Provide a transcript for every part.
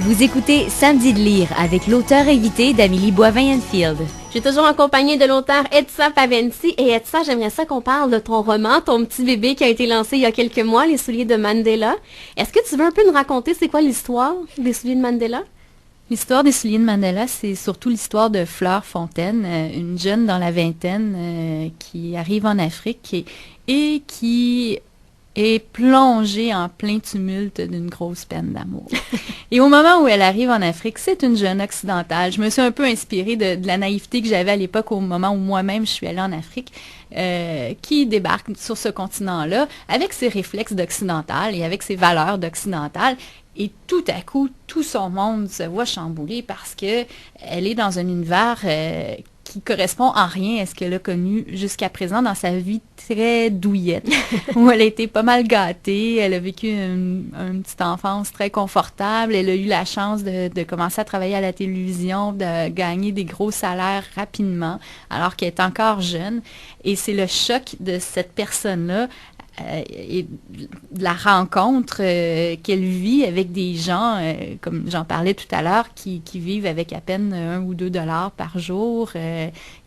Vous écoutez Samedi de lire avec l'auteur invité d'Amélie Boivin-Enfield. Je suis toujours accompagnée de l'auteur Edsa Paventi. Et Edsa, j'aimerais ça qu'on parle de ton roman, ton petit bébé qui a été lancé il y a quelques mois, Les souliers de Mandela. Est-ce que tu veux un peu nous raconter c'est quoi l'histoire des souliers de Mandela? L'histoire des souliers de Mandela, c'est surtout l'histoire de Fleur Fontaine, une jeune dans la vingtaine qui arrive en Afrique et qui est plongée en plein tumulte d'une grosse peine d'amour. Et au moment où elle arrive en Afrique, c'est une jeune occidentale. Je me suis un peu inspirée de la naïveté que j'avais à l'époque au moment où moi-même je suis allée en Afrique, qui débarque sur ce continent-là avec ses réflexes d'occidentale et avec ses valeurs d'occidentale. Et tout à coup, tout son monde se voit chamboulé parce que elle est dans un univers qui correspond en rien à ce qu'elle a connu jusqu'à présent dans sa vie très douillette, où elle a été pas mal gâtée, elle a vécu une petite enfance très confortable, elle a eu la chance de commencer à travailler à la télévision, de gagner des gros salaires rapidement, alors qu'elle est encore jeune. Et c'est le choc de cette personne-là et de la rencontre qu'elle vit avec des gens, comme j'en parlais tout à l'heure, qui vivent avec à peine 1 ou 2 dollars par jour,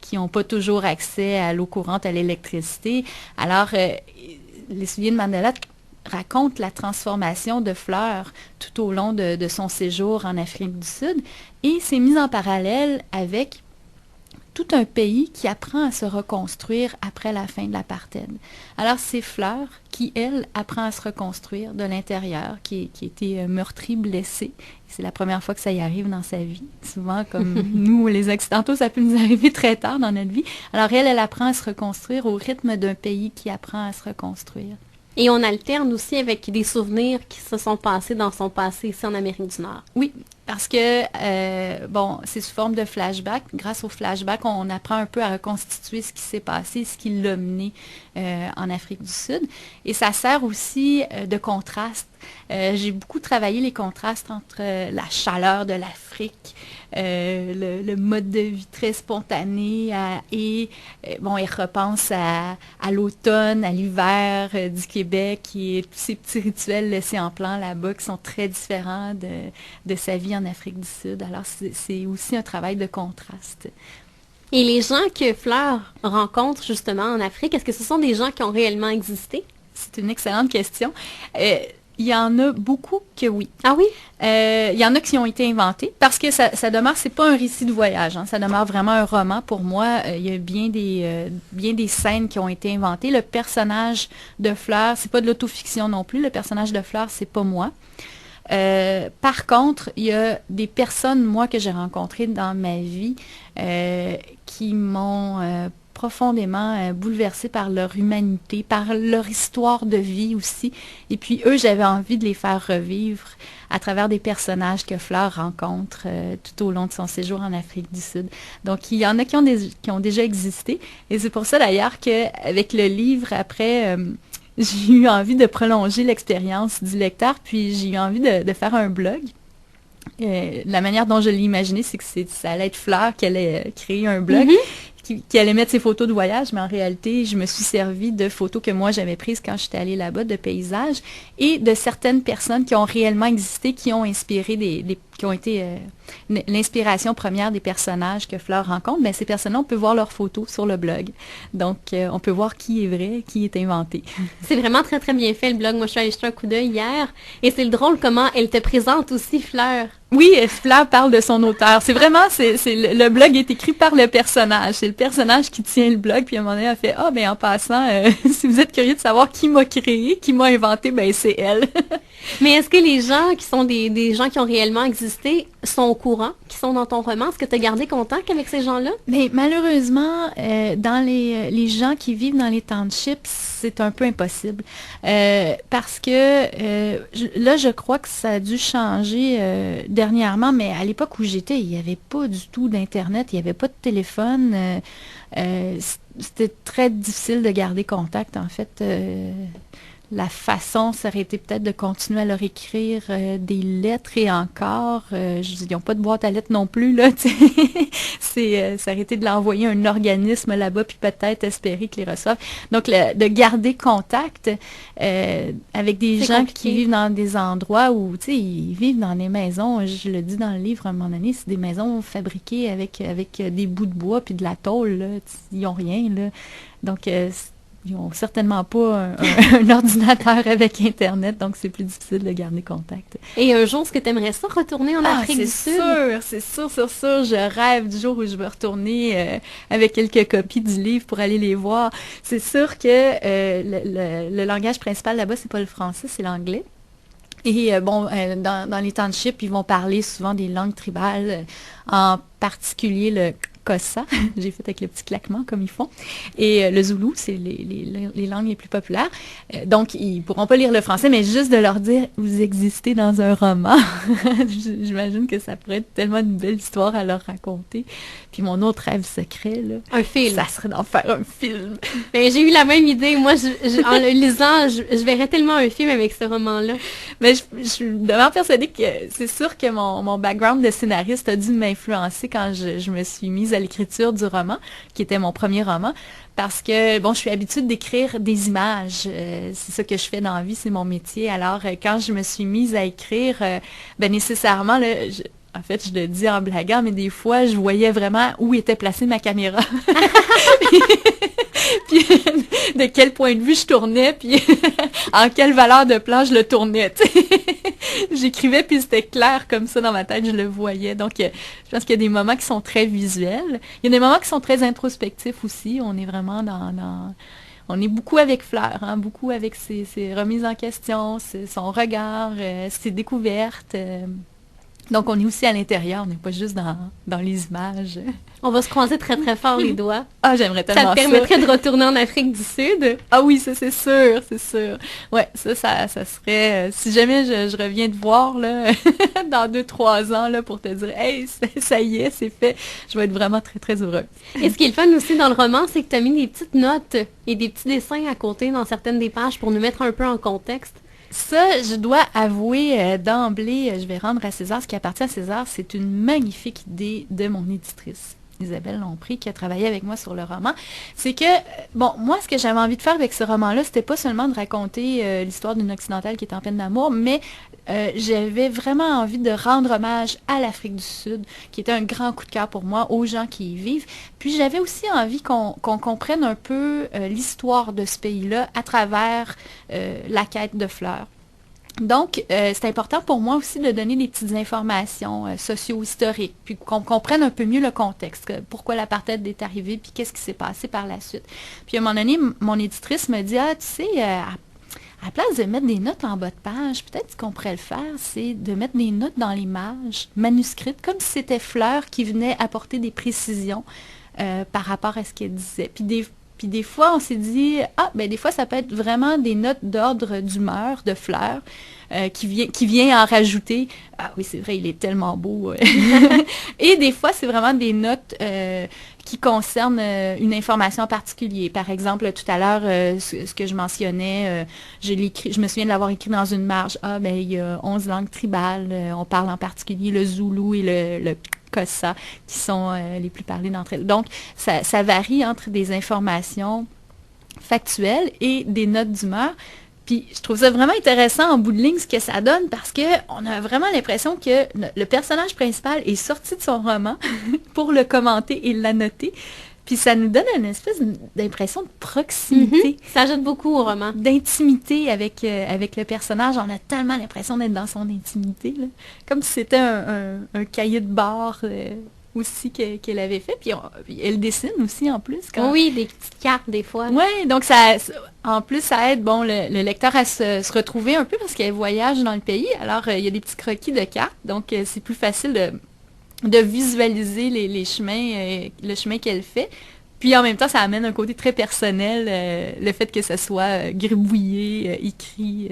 qui n'ont pas toujours accès à l'eau courante, à l'électricité. Alors, les souliers de Mandela racontent la transformation de Fleur tout au long de son séjour en Afrique du Sud, et c'est mis en parallèle avec tout un pays qui apprend à se reconstruire après la fin de l'apartheid. Alors, c'est Fleur qui, elle, apprend à se reconstruire de l'intérieur, qui a été meurtrie, blessée. C'est la première fois que ça y arrive dans sa vie. Souvent, comme nous, les Occidentaux, ça peut nous arriver très tard dans notre vie. Alors, elle apprend à se reconstruire au rythme d'un pays qui apprend à se reconstruire. Et on alterne aussi avec des souvenirs qui se sont passés dans son passé ici en Amérique du Nord. Oui, parce que, c'est sous forme de flashback. Grâce au flashback, on apprend un peu à reconstituer ce qui s'est passé, ce qui l'a mené en Afrique du Sud. Et ça sert aussi de contraste. J'ai beaucoup travaillé les contrastes entre la chaleur de l'Afrique, le mode de vie très spontané elle repense à l'automne, à l'hiver du Québec et tous ces petits rituels laissés en plan là-bas qui sont très différents de sa vie en Afrique du Sud. Alors, c'est aussi un travail de contraste. Et les gens que Fleur rencontre justement en Afrique, est-ce que ce sont des gens qui ont réellement existé? C'est une excellente question. Il y en a beaucoup que oui. Ah oui? Il y en a qui ont été inventés parce que ça demeure, c'est pas un récit de voyage, hein, ça demeure vraiment un roman pour moi. Il y a bien des scènes qui ont été inventées. Le personnage de Fleur, c'est pas de l'autofiction non plus. Le personnage de Fleur, c'est pas moi. Par contre, il y a des personnes, moi, que j'ai rencontrées dans ma vie qui m'ont profondément bouleversée par leur humanité, par leur histoire de vie aussi. Et puis eux, j'avais envie de les faire revivre à travers des personnages que Fleur rencontre tout au long de son séjour en Afrique du Sud. Donc, il y en a qui ont déjà existé. Et c'est pour ça d'ailleurs qu'avec le livre, après, j'ai eu envie de prolonger l'expérience du lecteur, puis j'ai eu envie de faire un blog. La manière dont je l'ai imaginé, c'est que ça allait être Fleur qui allait créer un blog. Qui allait mettre ses photos de voyage, mais en réalité, je me suis servi de photos que moi j'avais prises quand j'étais allée là-bas, de paysages, et de certaines personnes qui ont réellement existé, qui ont inspiré qui ont été l'inspiration première des personnages que Fleur rencontre. Mais ces personnes-là, on peut voir leurs photos sur le blog. Donc, on peut voir qui est vrai, qui est inventé. C'est vraiment très, très bien fait, le blog. Moi, je suis allée jeter un coup d'œil hier. Et c'est le drôle comment elle te présente aussi, Fleur. Oui, Fleur parle de son auteur. C'est vraiment, le blog est écrit par le personnage. C'est le personnage qui tient le blog. Puis à un moment donné, elle fait, en passant, si vous êtes curieux de savoir qui m'a créé, qui m'a inventé, ben c'est elle. Mais est-ce que les gens qui sont des gens qui ont réellement existé sont au courant, qui sont dans ton roman? Est-ce que tu as gardé contact avec ces gens-là? Mais malheureusement, dans les gens qui vivent dans les townships, c'est un peu impossible. Parce que là, je crois que ça a dû changer dernièrement, mais à l'époque où j'étais, il n'y avait pas du tout d'Internet, il n'y avait pas de téléphone. C'était très difficile de garder contact, en fait. la façon, ça aurait été peut-être de continuer à leur écrire des lettres et encore. Ils n'ont pas de boîte à lettres non plus, là. Ça aurait été de l'envoyer à un organisme là-bas, puis peut-être espérer qu'ils les reçoivent. Donc, de garder contact avec des gens compliqué. qui vivent dans des endroits où, ils vivent dans des maisons, je le dis dans le livre à un moment donné, c'est des maisons fabriquées avec des bouts de bois puis de la tôle, là. Ils n'ont rien, là. Donc, ils n'ont certainement pas un ordinateur avec Internet, donc c'est plus difficile de garder contact. Et un jour, est-ce que tu aimerais ça retourner en Afrique du Sud? C'est sûr. Je rêve du jour où je vais retourner avec quelques copies du livre pour aller les voir. C'est sûr que le langage principal là-bas, c'est pas le français, c'est l'anglais. Et dans les townships, ils vont parler souvent des langues tribales, en particulier le Kossa, j'ai fait avec le petit claquement comme ils font, et le Zoulou, c'est les langues les plus populaires. Donc, ils pourront pas lire le français, mais juste de leur dire « vous existez dans un roman », j'imagine que ça pourrait être tellement une belle histoire à leur raconter. Puis mon autre rêve secret, là, un film. Ça serait d'en faire un film. Ben, j'ai eu la même idée. Moi, en le lisant, je verrais tellement un film avec ce roman-là. Mais je suis vraiment persuadée que c'est sûr que mon background de scénariste a dû m'influencer quand je me suis mise à l'écriture du roman, qui était mon premier roman, parce que, bon, je suis habituée d'écrire des images. C'est ça que je fais dans la vie, c'est mon métier. Alors, quand je me suis mise à écrire, nécessairement, là, en fait, je le dis en blaguant, mais des fois, je voyais vraiment où était placée ma caméra. Puis, de quel point de vue je tournais, puis en quelle valeur de plan je le tournais. J'écrivais, puis c'était clair comme ça dans ma tête, je le voyais. Donc, je pense qu'il y a des moments qui sont très visuels. Il y a des moments qui sont très introspectifs aussi. On est vraiment on est beaucoup avec Fleur, hein, beaucoup avec ses remises en question, son regard, ses découvertes. Donc, on est aussi à l'intérieur, on n'est pas juste dans les images. On va se croiser très, très fort les doigts. Ah, j'aimerais tellement ça. Ça te permettrait de retourner en Afrique du Sud? Ah oui, ça, c'est sûr. Ouais, ça serait... si jamais je reviens te voir, là, dans 2-3 ans, là, pour te dire « Hey, ça y est, c'est fait », je vais être vraiment très, très heureuse. Et ce qui est le fun aussi dans le roman, c'est que tu as mis des petites notes et des petits dessins à côté dans certaines des pages pour nous mettre un peu en contexte. Ça, je dois avouer d'emblée, je vais rendre à César ce qui appartient à César, c'est une magnifique idée de mon éditrice, Isabelle Lompré, qui a travaillé avec moi sur le roman. C'est que, moi, ce que j'avais envie de faire avec ce roman-là, c'était pas seulement de raconter l'histoire d'une occidentale qui est en peine d'amour, mais j'avais vraiment envie de rendre hommage à l'Afrique du Sud, qui était un grand coup de cœur pour moi, aux gens qui y vivent. Puis j'avais aussi envie qu'on comprenne un peu l'histoire de ce pays-là à travers la quête de Fleur. Donc, c'est important pour moi aussi de donner des petites informations socio-historiques, puis qu'on comprenne un peu mieux le contexte, pourquoi l'apartheid est arrivé, puis qu'est-ce qui s'est passé par la suite. Puis à un moment donné, mon éditrice me dit « Ah, tu sais, à la place de mettre des notes en bas de page, peut-être ce qu'on pourrait le faire, c'est de mettre des notes dans l'image, manuscrites, comme si c'était Fleur qui venait apporter des précisions par rapport à ce qu'elle disait. Puis des fois, on s'est dit, des fois, ça peut être vraiment des notes d'ordre d'humeur de Fleur qui vient en rajouter. Ah oui, c'est vrai, il est tellement beau. Et des fois, c'est vraiment des notes qui concernent une information en particulier. Par exemple, tout à l'heure, ce que je mentionnais, je me souviens de l'avoir écrit dans une marge. Il y a 11 langues tribales. On parle en particulier le Zoulou et le Kossa, qui sont les plus parlées d'entre elles. Donc, ça varie entre des informations factuelles et des notes d'humeur. Puis, je trouve ça vraiment intéressant en bout de ligne ce que ça donne parce que on a vraiment l'impression que le personnage principal est sorti de son roman pour le commenter et l'annoter. Puis ça nous donne une espèce d'impression de proximité. Ça ajoute beaucoup au roman. D'intimité avec le personnage. On a tellement l'impression d'être dans son intimité, là. Comme si c'était un cahier de bord aussi qu'elle avait fait. Puis elle dessine aussi en plus. Oui, des petites cartes des fois. Oui, donc en plus, ça aide le lecteur à se retrouver un peu parce qu'elle voyage dans le pays. Alors, il y a des petits croquis de cartes. Donc, c'est plus facile de visualiser les chemins, le chemin qu'elle fait. Puis en même temps, ça amène un côté très personnel, le fait que ça soit gribouillé, écrit.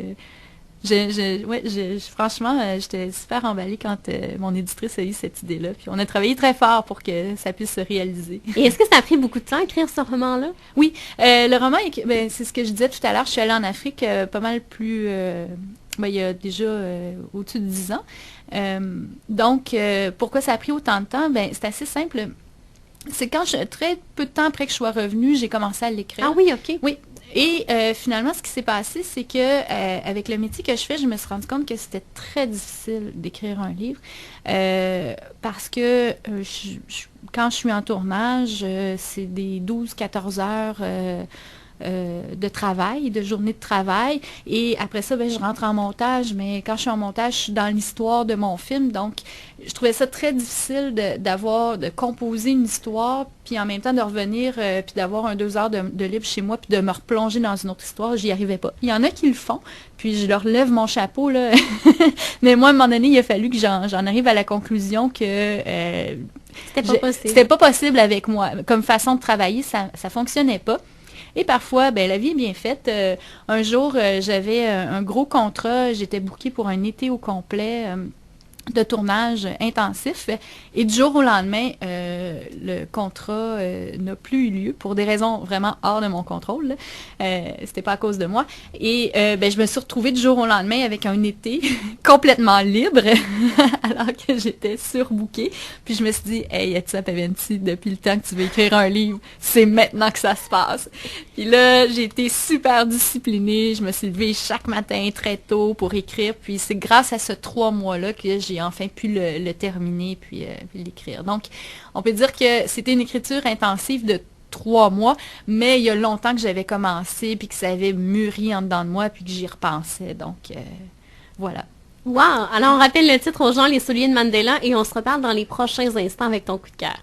Franchement, j'étais super emballée quand mon éditrice a eu cette idée-là. Puis on a travaillé très fort pour que ça puisse se réaliser. Et est-ce que ça a pris beaucoup de temps à écrire ce roman-là? Oui, le roman, c'est ce que je disais tout à l'heure. Je suis allée en Afrique pas mal plus... il y a déjà au-dessus de 10 ans. Donc, pourquoi ça a pris autant de temps? C'est assez simple. C'est très peu de temps après que je sois revenue, j'ai commencé à l'écrire. Ah oui, OK. Oui. Et finalement, ce qui s'est passé, c'est que avec le métier que je fais, je me suis rendu compte que c'était très difficile d'écrire un livre parce que quand je suis en tournage, c'est des 12-14 heures de travail, de journée de travail. Et après ça, je rentre en montage. Mais quand je suis en montage, je suis dans l'histoire de mon film. Donc, je trouvais ça très difficile de composer une histoire, puis en même temps de revenir, puis d'avoir 2 heures de libre chez moi, puis de me replonger dans une autre histoire. J'y arrivais pas. Il y en a qui le font, puis je leur lève mon chapeau, là. Mais moi, à un moment donné, il a fallu que j'en arrive à la conclusion que c'était pas possible avec moi. Comme façon de travailler, ça fonctionnait pas. Et parfois, la vie est bien faite. Un jour, j'avais un gros contrat. J'étais bookée pour un été au complet de tournage intensif. Et du jour au lendemain, le contrat n'a plus eu lieu pour des raisons vraiment hors de mon contrôle. C'était pas à cause de moi. Et je me suis retrouvée du jour au lendemain avec un été complètement libre, alors que j'étais surbookée. Puis je me suis dit, hey, Yetsa Paventi, depuis le temps que tu veux écrire un livre, c'est maintenant que ça se passe. Puis là, j'ai été super disciplinée. Je me suis levée chaque matin très tôt pour écrire. Puis c'est grâce à ce 3 mois-là que j'ai enfin pu le terminer puis l'écrire. Donc, on peut dire que c'était une écriture intensive de 3 mois, mais il y a longtemps que j'avais commencé puis que ça avait mûri en dedans de moi puis que j'y repensais. Donc, voilà. Wow! Alors, on rappelle le titre aux gens, Les souliers de Mandela, et on se reparle dans les prochains instants avec ton coup de cœur.